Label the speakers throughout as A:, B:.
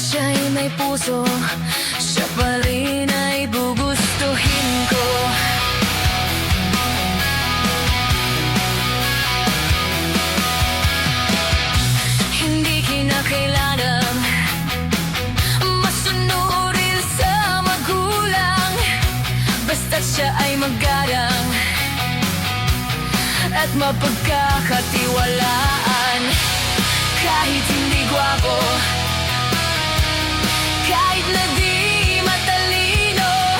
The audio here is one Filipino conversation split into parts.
A: siya'y may puso, siya pa rin ay gugustuhin ko. Hindi kinakailangan masunurin sa magulang, basta't siya ay magalang at mapagkakatiwalaan. Kahit hindi gwapo, kahit na di matalino,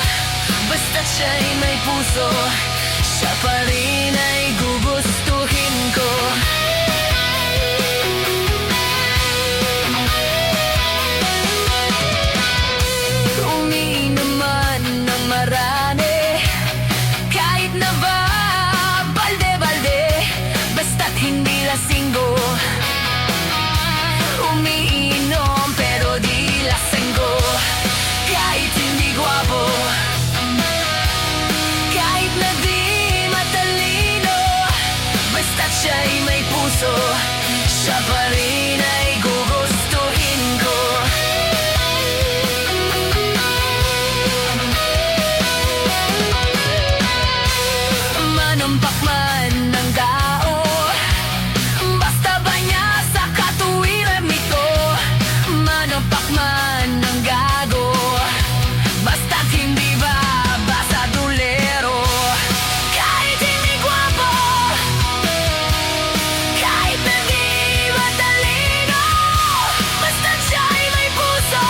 A: basta't siya'y may puso, siya pa rin ay gugustuhin ko. Umiinom man ng marami, kahit na ba balde-balde, basta't hindi lasinggo. Umiinom pero di lasinggo. Kahit hindi gwapo, kahit na di matalino, basta't siya'y may puso, siya pa rin ay gugustuhin ko. Manumpak man ng tao, basta ba niya sa katuwiran nito? Manumpak man ng gago, basta't hindi ba basadulero. Kahit hindi gwapo, kahit na di matalino, basta't siya'y may puso,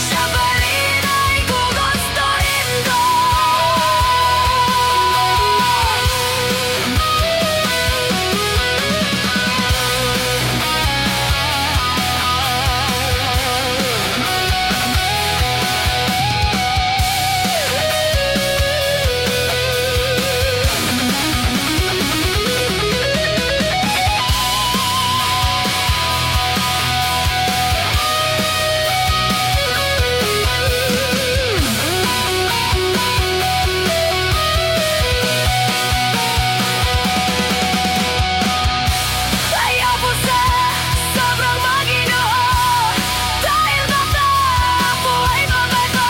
A: siya pa rin ay gugustuhin ko. Ayaw po sa sobrang maginoo, dahil matapo ay mabago.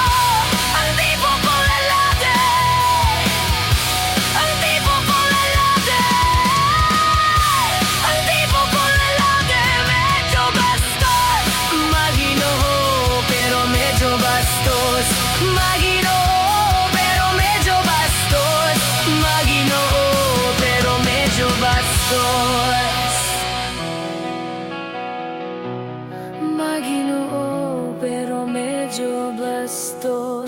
A: Ang tipo kong lalaki, ang tipo kong lalaki, ang tipo kong lalaki, medyo bastos. Maginoo pero medyo bastos. Maginoo pero medyo bastos. Maginoo pero medyo bastos. Maginoo pero medyo bastos.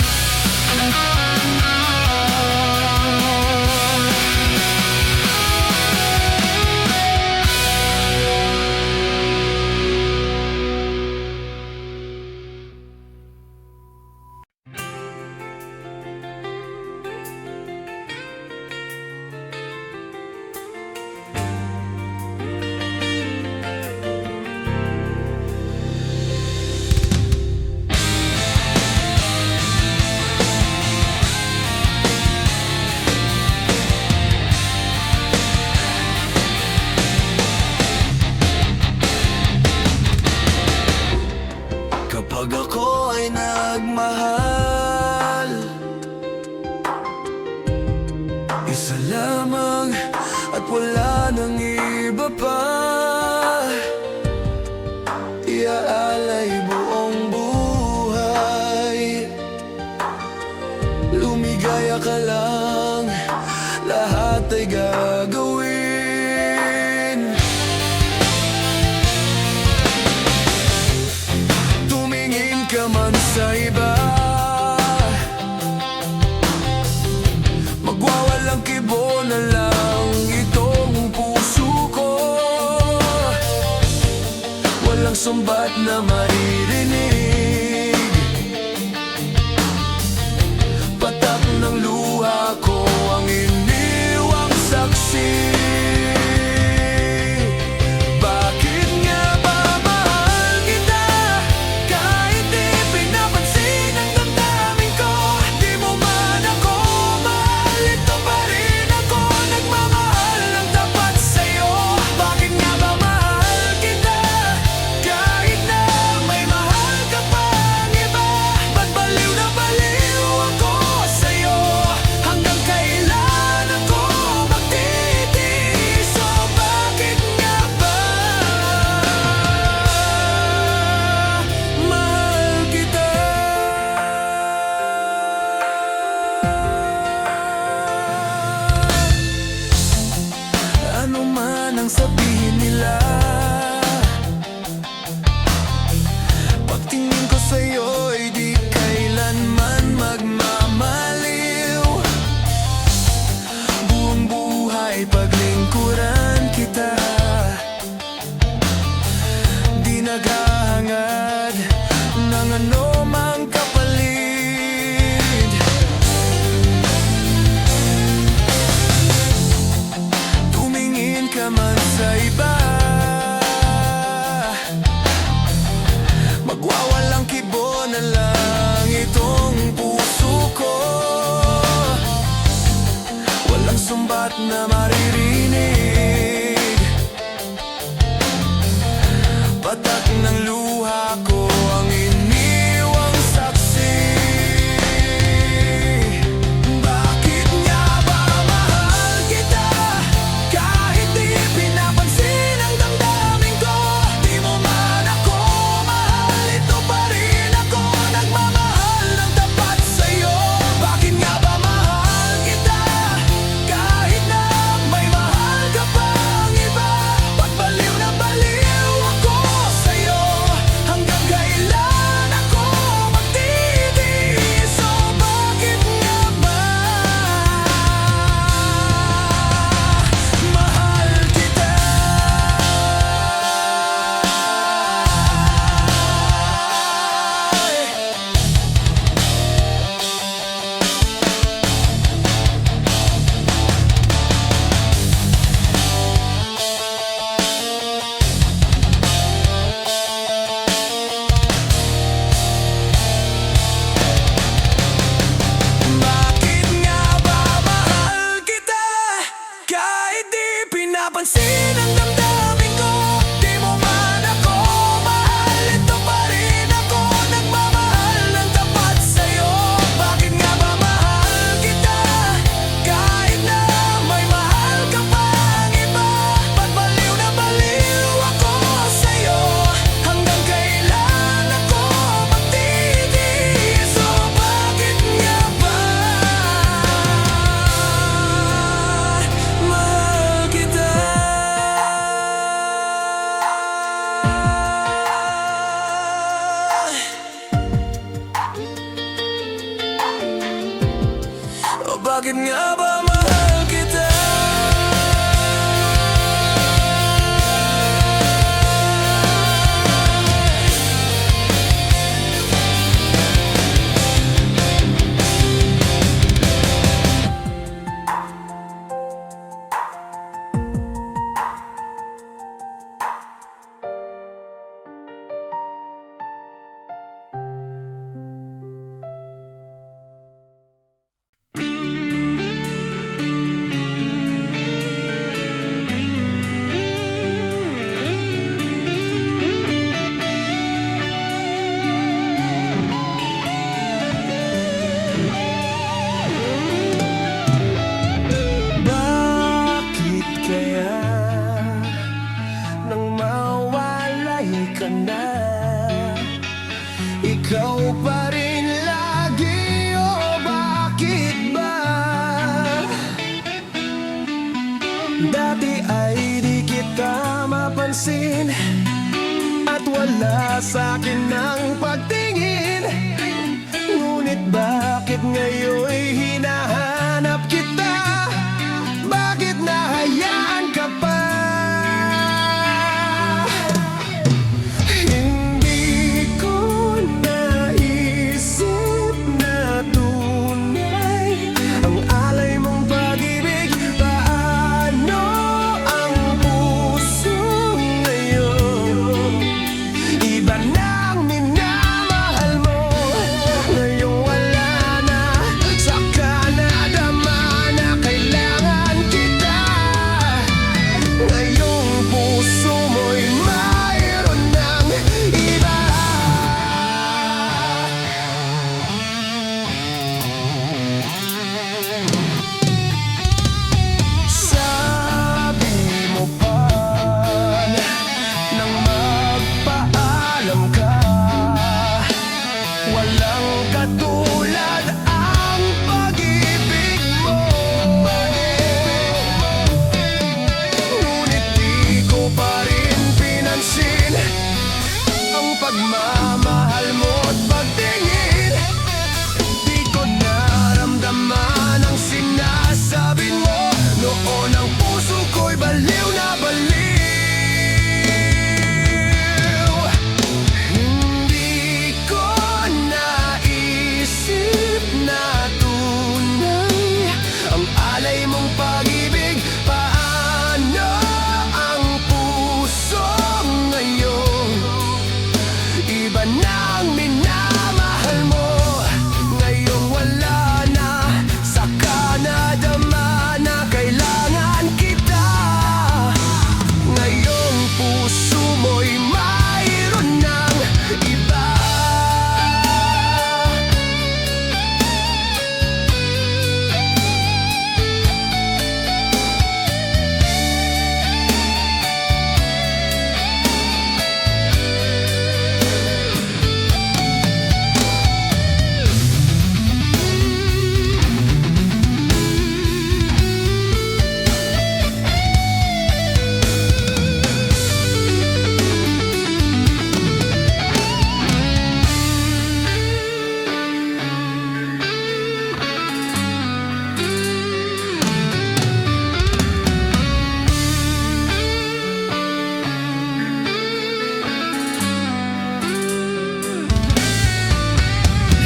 B: Kapag ako ay nagmahal, isa lamang at wala nang iba pa, iaalay buong buhay. Lumigaya ka lang, lahat ay gagawin. Tumingin ka man sa iba, magwawalang kibo na lang itong puso ko. Walang sumbat na maririnig, patak ng luha ko ang iniwang saksi. Bakit nga ba mahal kita, kahit di pinapansin ang damdamin ko? Di mo man ako mahal, ito pa rin ako nagmamahal ng tapat sa'yo. Bakit nga ba mahal kita, kahit na may mahal Bakit nga ba mahal kita? Bakit kaya nang mawalay ka na, ikaw pa rin lagi, o bakit ba? Dati ay di kita mapansin at wala sa'kin ang pagtingin. Ngunit bakit ngayon'y hinahanap kita? Bakit nahayaan ka pa? Hindi ko naisip na tunay ang alay mong pag-ibig. Paano ang puso ngayon? Iba na ang minamahal mo. Ngayong wala na, saka nadama na kailangan kita. Ngayong puso mo'y mayroon ng iba. Sabi mo pa nang magpaalam ka, walang katulad ang pag-ibig mo. Ngunit di ko pa rin pinansin ang pagmamahal mo't pagtingin. Di ko naramdaman ang sinasabi mo. Noon ang puso ko'y baliw na baliw. Hindi ko naisip na tunay ang alay mong pag-ibig. Paano ang puso ngayon? Iba na ang minamahal mo. Ngayong wala na, saka nadama na kailangan kita. Ngayong puso mo'y mayroon ng iba.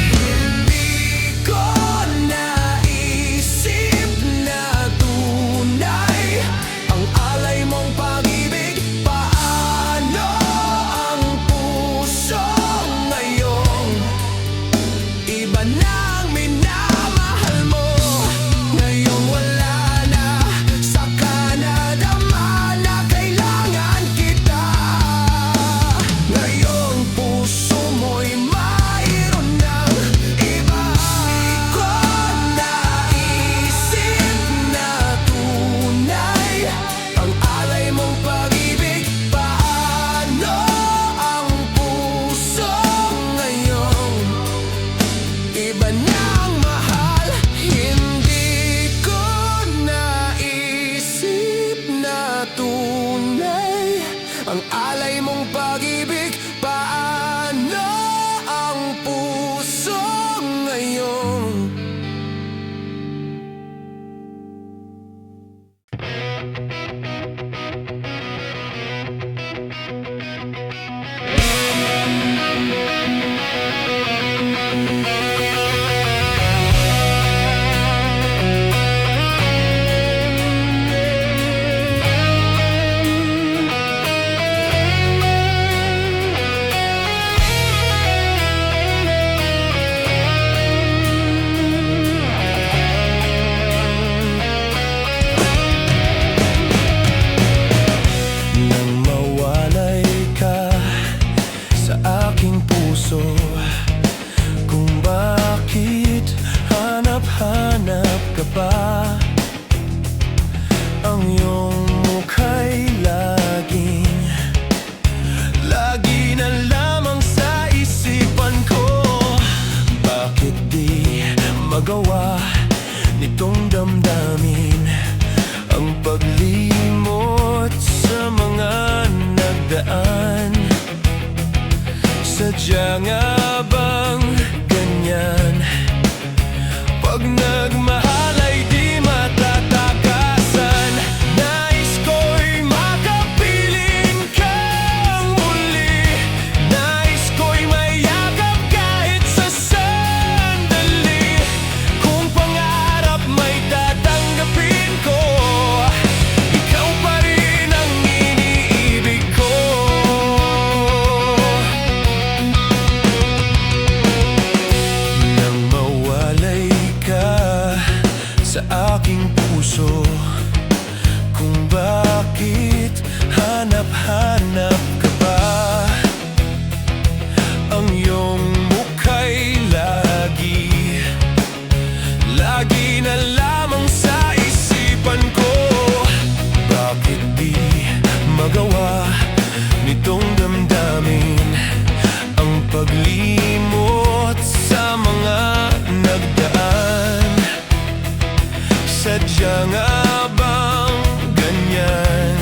B: Hindi ko naisip na tunay ang alay mong pag-ibig. Paano ang puso ngayon? Iba na ang minamahal mo. Ngayong wala na, saka nadama na kailangan kita. Ngayong puso mo'y mayroon ng iba. Di ko naisip na tunay ang alay mong pag-ibig. Paano ang puso ngayon? Iba na ang mahal. Hindi ko naisip na tunay ang alay mong pag-ibig. Paano ang puso ngayon? magawa nitong damdamin ang paglimot sa mga nagdaan. Sadya nga bang ganyan? Pag nagmahal ay di matatakasan. Nais ko'y makapiling kang muli. Nais ko'y mayakap kahit sa sandali. Kung pangarap may tatanggapin ko, ikaw pa rin ang iniibig ko. Nang mawalay ka sa aking puso, kung bakit hanap-hanap ka ba, ang iyong mukha'y lagi na lamang sa isipan ko. Bakit di magawa nitong damdamin ang paglimot sa mga nagdaan? Sadya nga bang ganyan?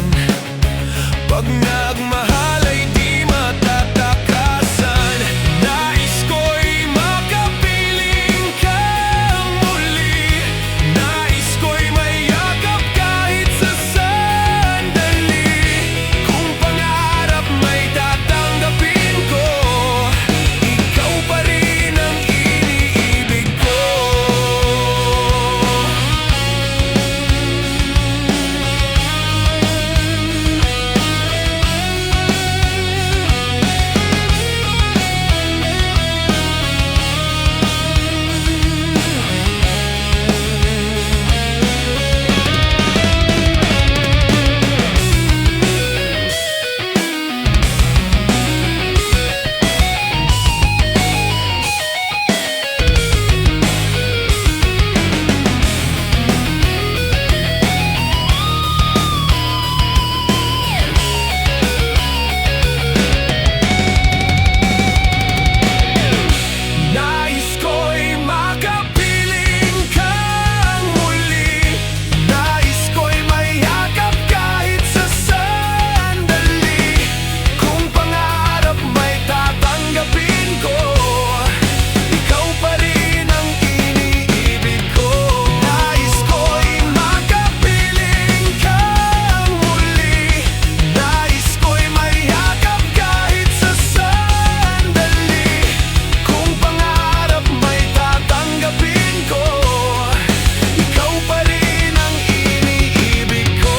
B: Pag nagmahal ay di matatakasan. Nais ko'y makapiling kang muli. Nais ko'y mayakap kahit sa sandali. Kung pangarap may tatanggapin ko, ikaw pa rin ang iniibig ko. Nais ko'y makapiling kang muli. Nais ko'y mayakap kahit sa sandali. Kung pangarap may tatanggapin ko, ikaw pa rin ang iniibig ko. Nais ko'y makapiling kang muli. Nais ko'y mayakap kahit sa sandali. Kung pangarap may tatanggapin ko, ikaw pa rin ang iniibig ko.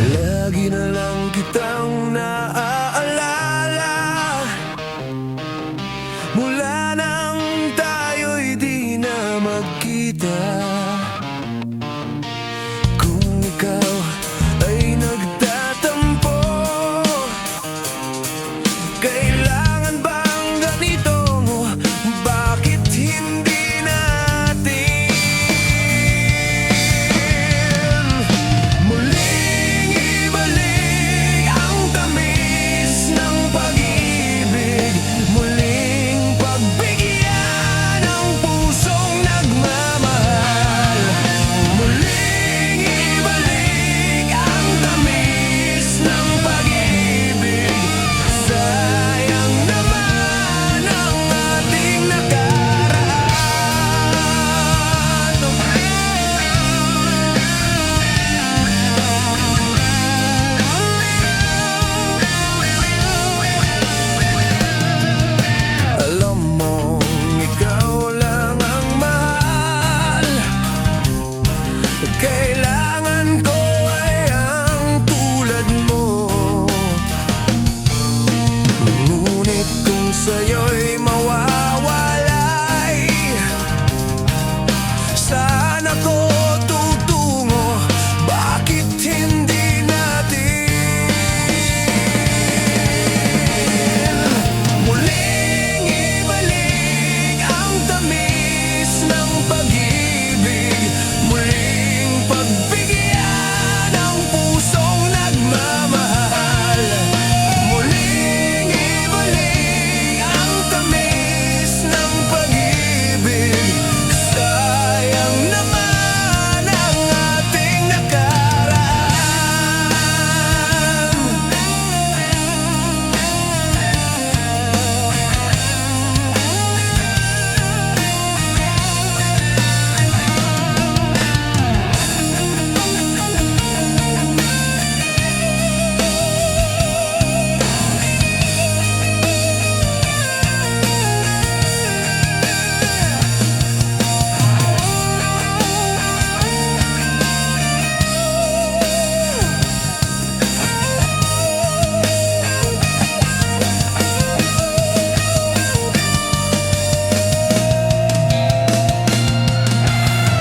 B: Lagi na lang kitang naaalala mula nang tayo'y di na magkita. Kung ikaw ay nagtatampo, kailangan bang ganito mo? Bakit hindi natin muling ibalik ang tamis ng pag-ibig? Muling pagbigyan ang pusong nagmamahal. Muling ibalik ang tamis ng pag-ibig sa sa'yo'y mawawalay. Saan ako tutungo? Bakit hindi natin muling ibalik ang tamis ng pag-ibig? Muling pagbigyan ang pusong nagmamahal. Muling ibalik ang tamis ng pag-ibig. Sayang naman ang ating nakaraan.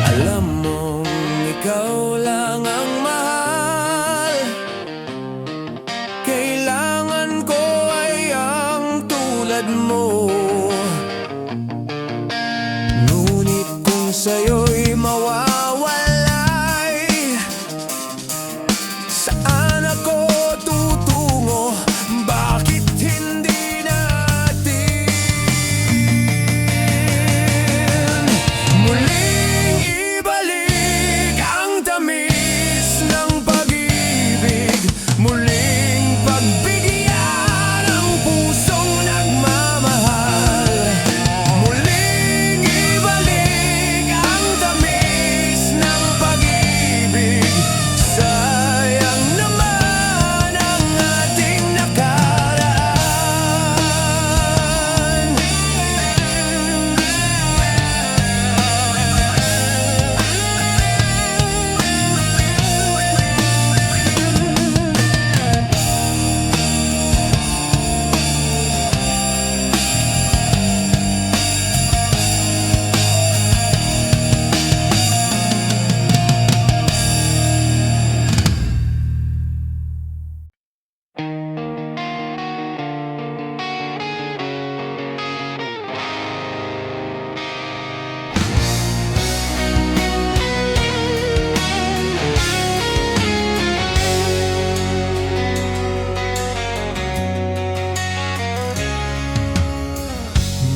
B: Alam mong ikaw lang ang mahal. Kailangan ko ay ang tulad mo. Ngunit kung sa'yo'y mawawalay, saan ako tutungo? Bakit hindi natin muling ibalik ang tamis ng pag-ibig? Muling pagbigyan ang pusong nagmamahal. Muling ibalik ang tamis ng pag-ibig. Sayang naman ang ating nakaraan.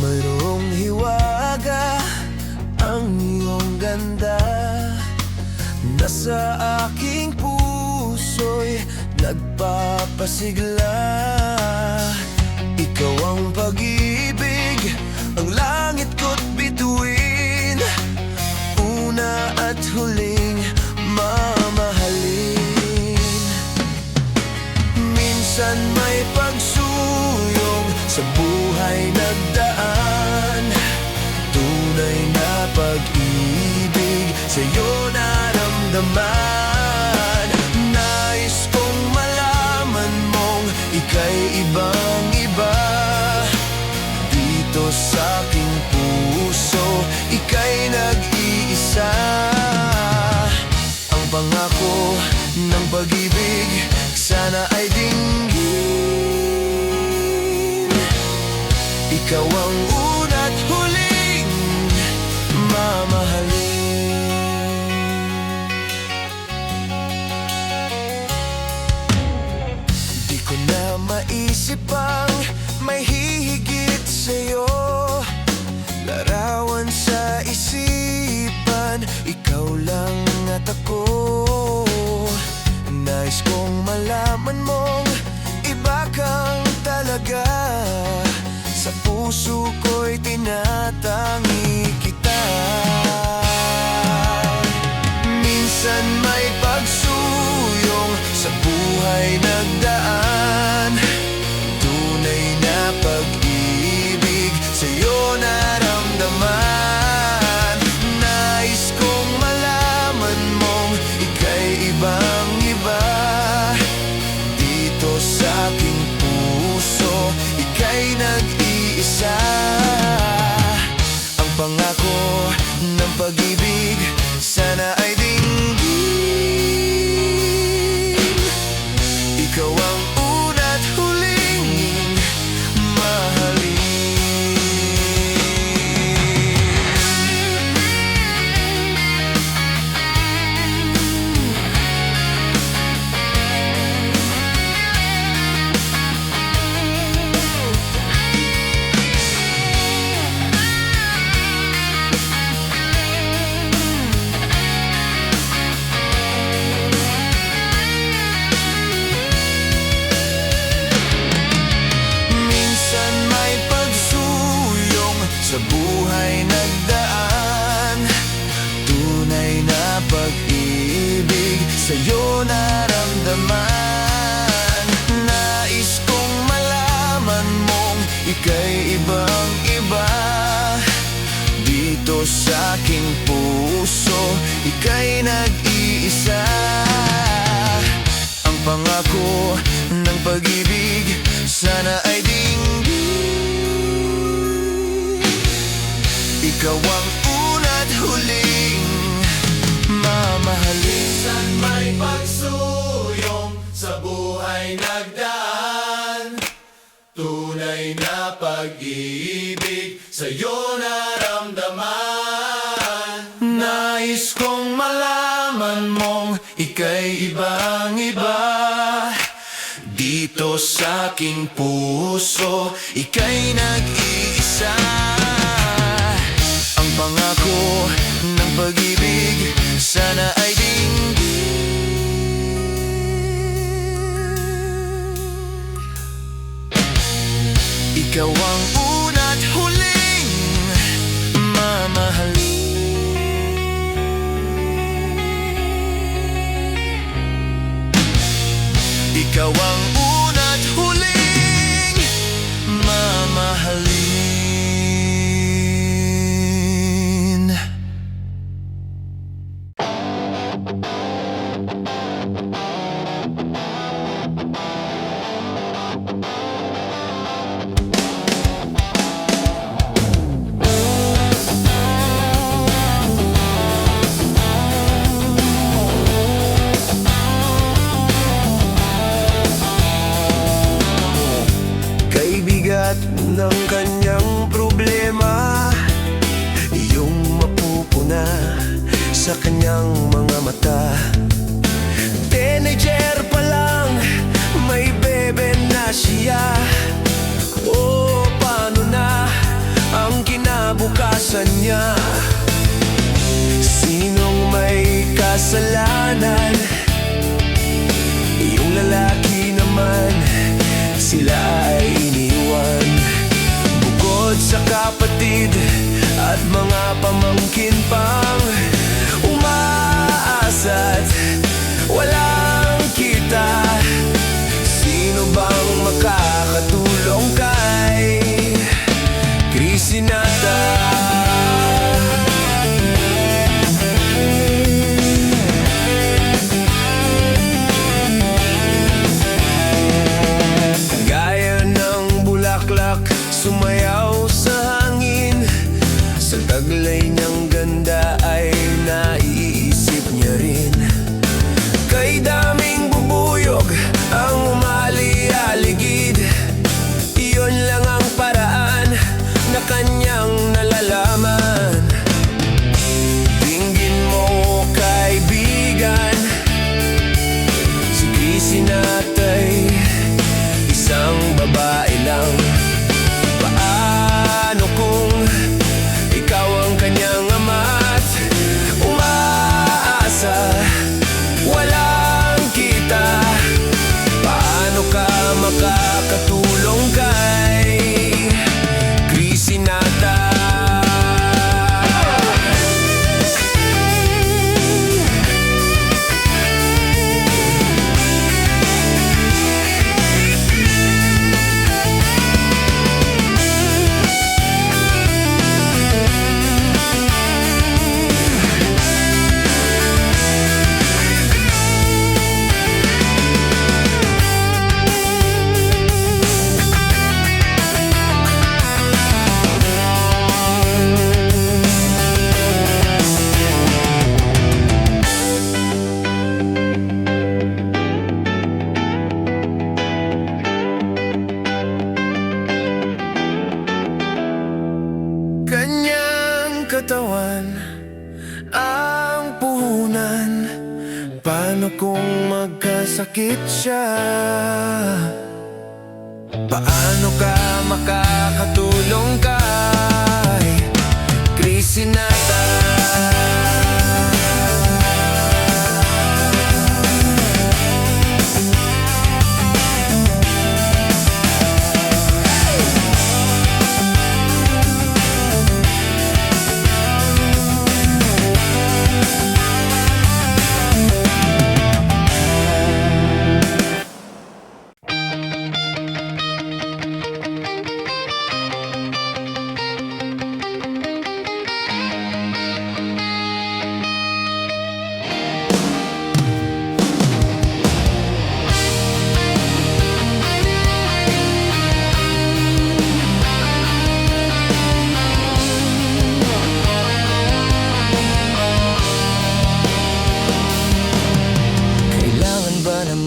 B: Mayroong hiwaga ang iyong ganda. Nasa aking puso'y nagpapasigla. Ikaw ang pag-ibig, ang langit ko't bituin. Una at huling mamahalin. Minsan may pagsuyong sa buhay nagdaan. Tunay na pag-ibig sa'yo naramdaman. Nais kong malaman mong ika'y ibang-iba. Dito sa aking puso, ika'y nag-iisa. Ang pangako ng pag-ibig sana ay dinggin. Ikaw ang una't huling mamahalin. Di ko na maisip ang may hihigit sa'yo. Larawan sa isipan, ikaw lang at ako. Nais kong malaman mong iba kang talaga. Sa puso ko'y tinatangi kita. Minsan may pagsuyong sa buhay nagdaan. Tunay na pag-ibig sa'yo naramdaman. Nais kong malaman mong ika'y ibang-iba. Dito sa aking puso, ika'y nag-iisa. mag-iisa. Ang pangako ng pag-ibig sana ay dinggin. Ikaw ang una't huling mahalin. Minsan may pagsuyong sa buhay nagdaan. Tunay na pag-ibig sa'yo naramdaman. Nais kong malaman mong ika'y ibang-iba. Dito sa aking puso, ika'y nag-iisa. Ang pangako ng pag-ibig sana ay dinggin. Ikaw ang una't huling mamahalin.
C: Minsan may pagsuyong sa buhay nagdaan. Tunay na pag-ibig sa'yo naramdaman.
B: Nais kong malaman mong ika'y ibang-iba. Dito sa aking puso, ika'y nag-iisa. Ang pangako ng pag-ibig sana ay dinggin. Ikaw ang una't huling mamahalin. Ikaw ang una't huling mamahalin. Kay bigat ng kanyang problema, iyong mapupuna sa kanyang mga mata. Teenager pa lang, may bebe na siya. O paano na ang kinabukasan niya? Sinong may kasalanan? Yung lalaki naman, sila ay iniwan. Bukod sa kapatid at mga pamangkin pang umaasa't walang kita. Sino bang makakatulong kay Krisinata? Sumayaw sa hangin, sa taglay niyang ganda ay naiisip niya rin. Kay daming bubuyog ang umali-aligid, iyon lang ang paraan na kanyang nalalaman. Dinggin mo kaibigan, si Krisinata'y isang babae lang. katawan ang puhunan. Paano kung magkasakit siya? Paano ka makakatulong kay Krisinata?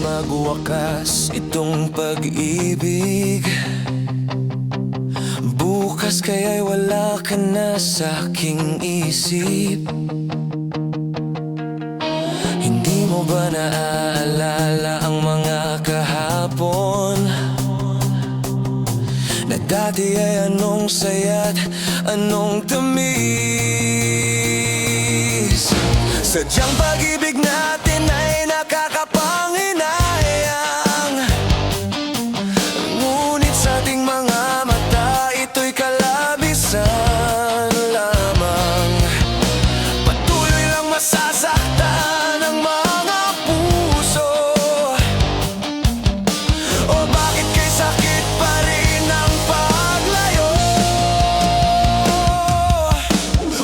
B: Magwakas itong pag-ibig. Bukas kaya'y wala ka na sa aking isip. Hindi mo ba naaalala ang mga kahapon? Na dati ay anong saya't anong tamis. Sadyang pag-ibig natin ay nakakapanghinayang, ngunit sa ating mga mata ito'y kalabisan lamang. Patuloy lang masasaktan ang mga puso. O bakit kay sakit pa rin ang paglayo?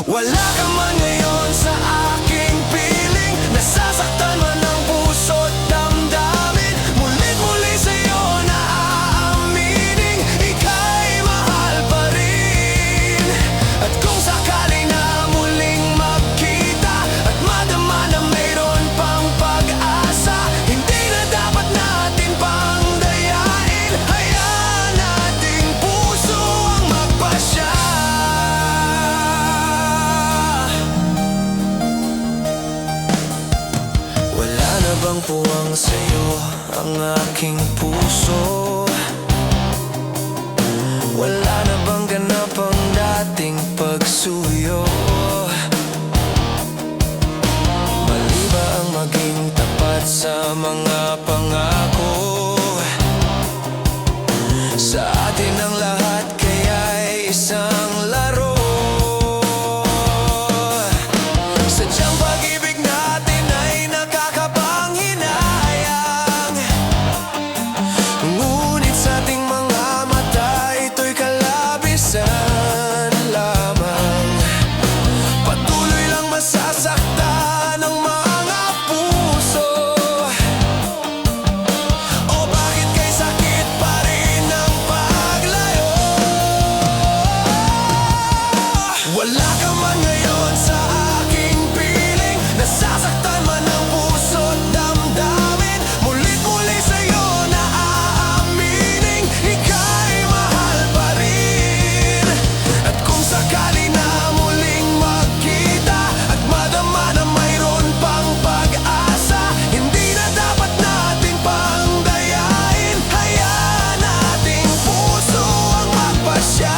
B: Wala ka man ngayon sa aking piling, nasasaktan man ang puso't damdamin. Mulit-muli sa'yo na aaminin, ika'y mahal pa rin. At kung sakali na muling magkita at madama na mayroon pang pag-asa, hindi na dapat natin pang dayain. Hayaan nating puso ang magpasya. Wala na bang puwang sa'yo ang aking puso? Wala na bang ganap ang dating pagsuyo? Mali ba ang maging tapat sa mga pangako? Sa atin ang lahat kaya'y isang laro. Sadyang pag-ibig natin ay nakakapanghinayang, ngunit sa ating mga mata ito'y kalabisan lamang. Patuloy lang masasaktan ang mga puso. O bakit kay sakit pa rin ang paglayo? Wala ka man ngayon sa aking piling, nasasaktan man ang puso't damdamin. Mulit-muli sa'yo na aaminin, ika'y mahal pa rin. At kung sakali na muling magkita at madama na mayroon pang pag-asa, hindi na dapat natin pang dayain. Hayaan nating puso ang magpasya.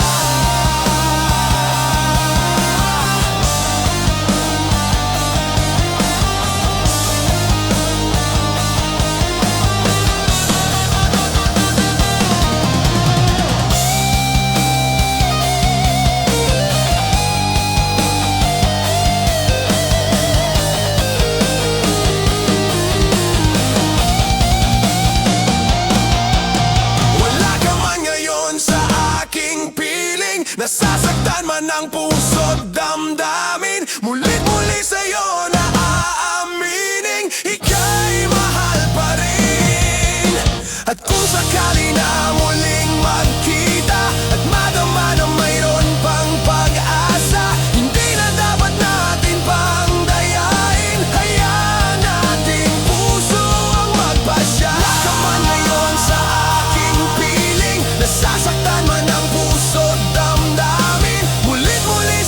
B: Wala ka man ngayon sa aking piling, nasasaktan man ang puso't damdamin. Mulit-muli sa'yo na aaminin, ika'y mahal pa rin. At kung sakali na muling magkita at madama na mayroon pang pag-asa, hindi na dapat natin pang dayain. Hayaan nating puso ang magpasya. Wala ka man ngayon sa aking piling, nasasaktan man ang puso't damdamin. Mulit-muli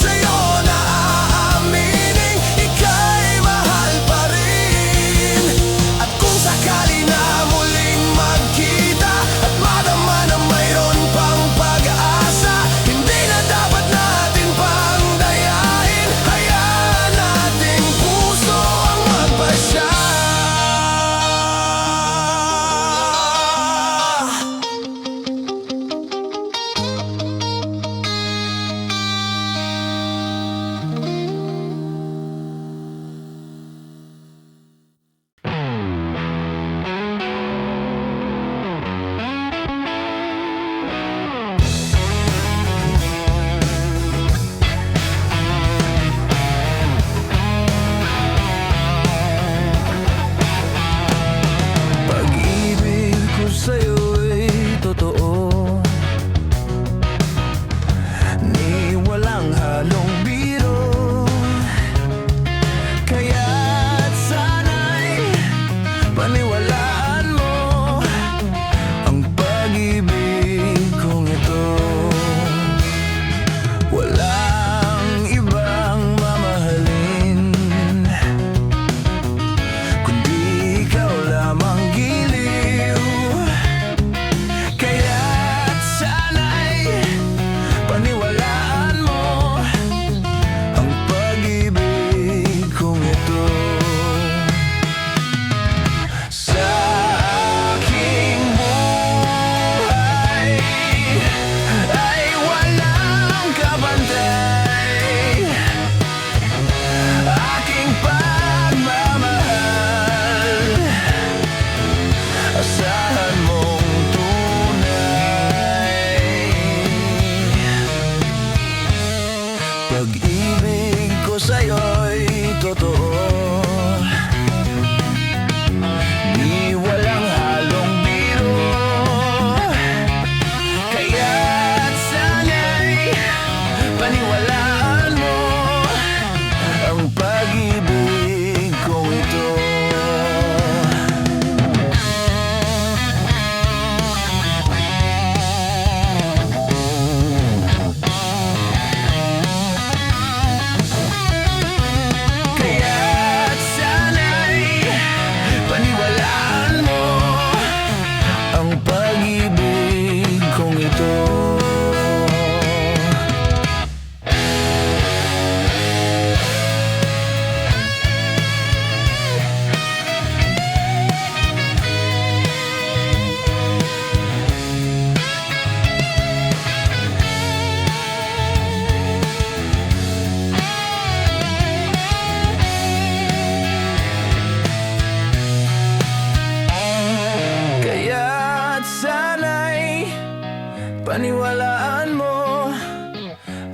B: paniwalaan mo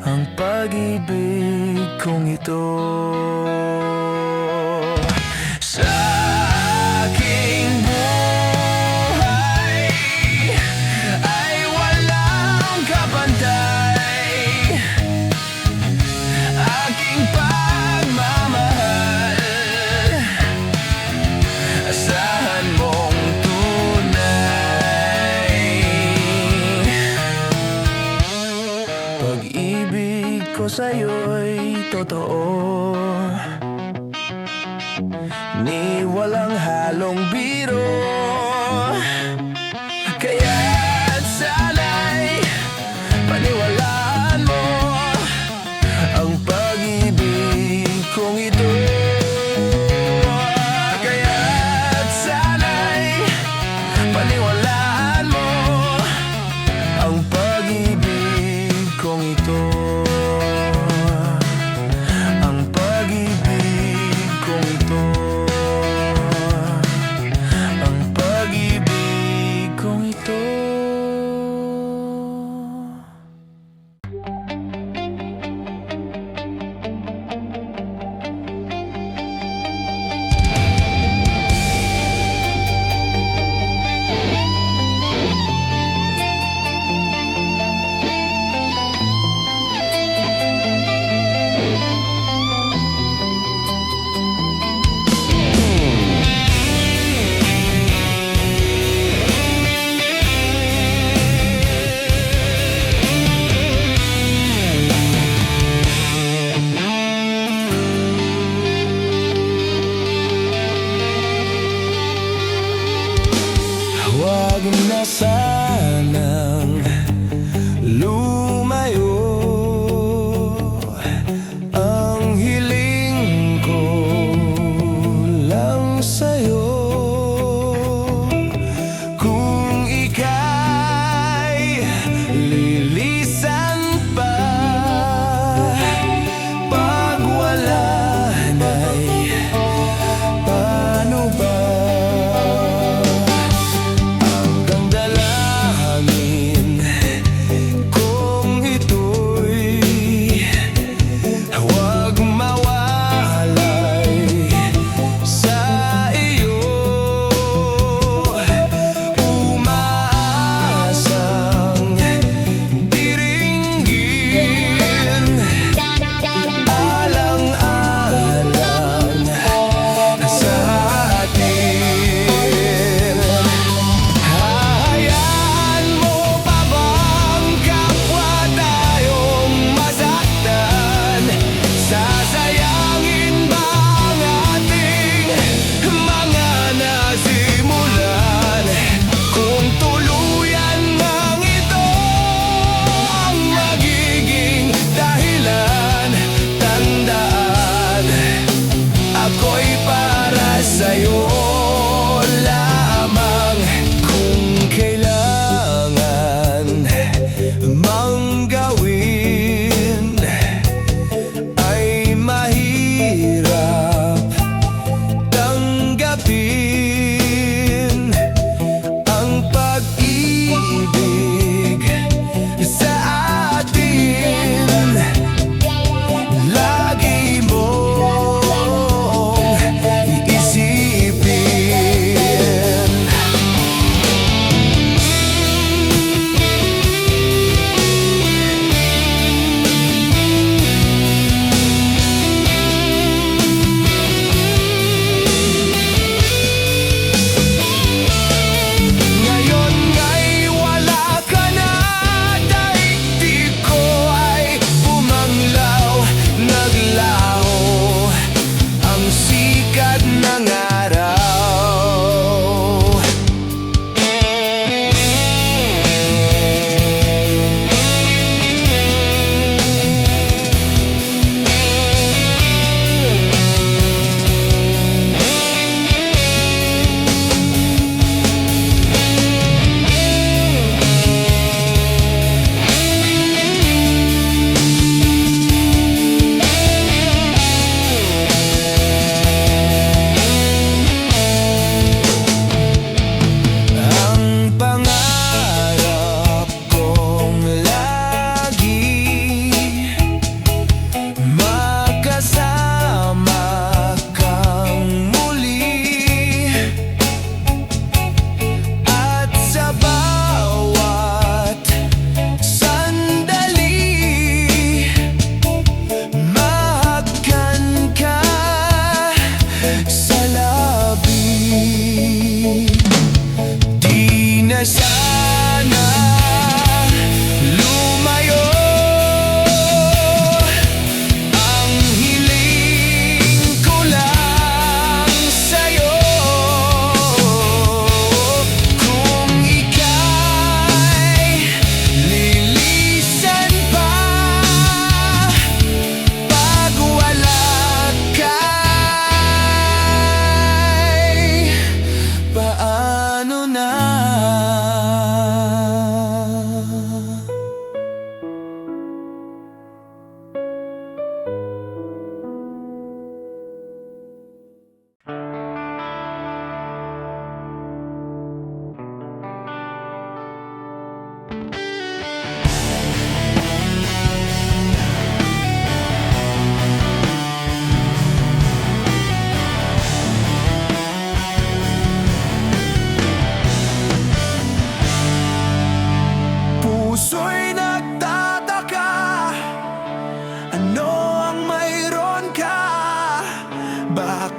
B: ang pag-ibig kong ito. Sa aking buhay ay walang kapantay. Aking pagmamahal, asahan mong tunay. Pag-ibig ko sa'yo'y totoo, ni walang halong biro. Kaya't sana'y paniwalaan mo ang pag-ibig kong ito. Kaya't sana'y paniwalaan mo ang pag-ibig kong ito. Ang pag-ibig kong ito. Ang pag-ibig kong ito. Huwag na sanang lumayo. Ang hiling ko lang sa'yo, kung ika'y lilisan pa, pag wala na'y paano ba? Sa'yo lamang, kung kailangan mang gawin ay mahirap tanggapin. Ang pag-ibig sa atin lagi mong iisipin.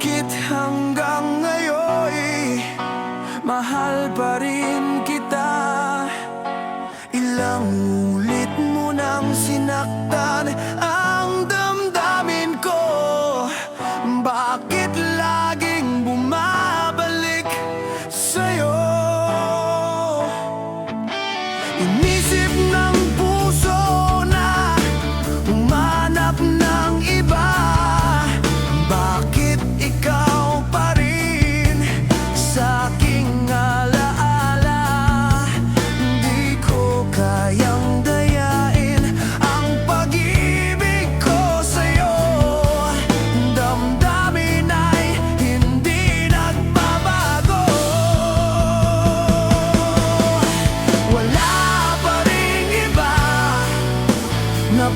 B: Bakit hanggang ngayon mahal pa rin kita? Ilang ulit mo nang sinaktan ang damdamin ko. Bakit laging bumabalik sa'yo? Inisip ng puso na humanap ng iba. Bakit ikaw pa rin sa aking alaala? Hindi ko kayang dayain ang pag-ibig ko sa'yo. Damdamin ay hindi nagbabago. Wala pa ring iba na